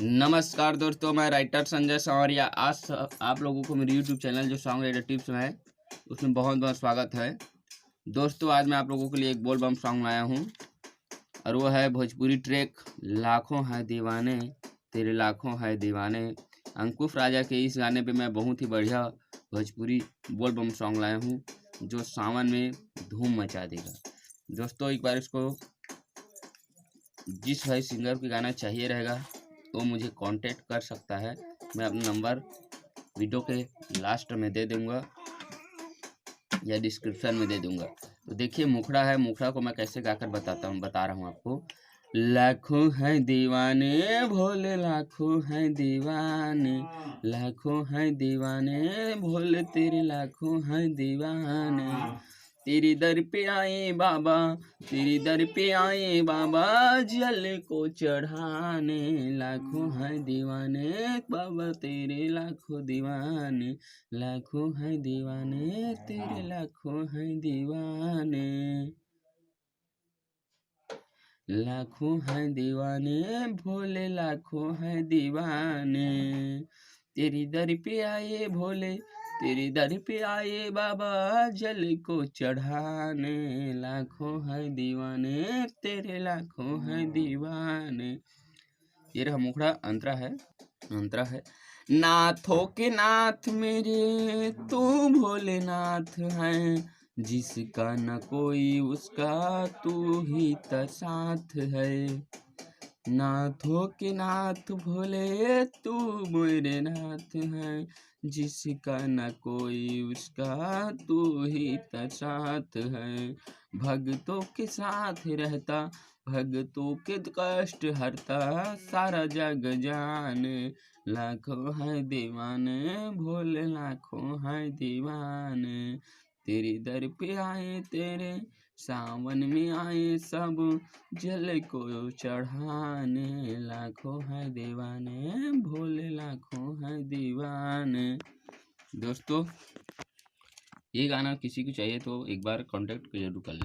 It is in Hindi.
नमस्कार दोस्तों, मैं राइटर संजय संवरिया। आज आप लोगों को मेरे यूट्यूब चैनल जो सॉन्ग राइटर टिप्स में है उसमें बहुत बहुत स्वागत है। दोस्तों, आज मैं आप लोगों के लिए एक बोल बम सॉन्ग लाया हूँ और वो है भोजपुरी ट्रैक लाखों है दीवाने तेरे लाखों है दीवाने। अंकुश राजा के इस गाने पे मैं बहुत ही बढ़िया भोजपुरी बोल बम सॉन्ग लाया हूँ जो सावन में धूम मचा देगा। दोस्तों, एक बार इसको जिस भाई सिंगर के गाना चाहिए रहेगा वो मुझे कांटेक्ट कर सकता है। मैं अपना नंबर वीडियो के लास्ट में दे दूंगा या डिस्क्रिप्शन में दे दूंगा। तो देखिए, मुखड़ा है, मुखड़ा को मैं कैसे गाकर बता रहा हूँ आपको। लाखों हैं दीवाने भोले, लाखों हैं दीवाने, लाखों हैं दीवाने भोले तेरे लाखों हैं दीवाने। तेरी दर पे आए बाबा, तेरी दर पे आए बाबा, जल को चढ़ाने। लाखों हैं दीवाने बाबा तेरे लाखों दीवाने, लाखों हैं दीवाने तेरे लाखों हैं दीवाने, लाखों हैं दीवाने भोले लाखों हैं दीवाने। तेरी दर पे आए भोले, तेरी दर पे आए बाबा, जल को चढ़ाने। लाखों हैं दीवाने तेरे लाखों हैं दीवाने। ये रहा मुखड़ा। अंतरा है। नाथों के नाथ मेरे तू भोलेनाथ है, जिसका न कोई उसका तू ही तो साथ है। नाथों के नाथ भोले तू मेरे नाथ है, जिसका न कोई उसका तू ही तो साथ है। भक्तों के साथ रहता, भक्तों के कष्ट हरता, सारा जग जाने। लाखों है दीवाने भोले लाखों है दीवाने। तेरी दर पे आए तेरे सावन में आए सब, जल को चढ़ाने। लाखों है दीवाने भोले लाखों है दीवाने। दोस्तों, ये गाना किसी को चाहिए तो एक बार कांटेक्ट जरूर कर ले।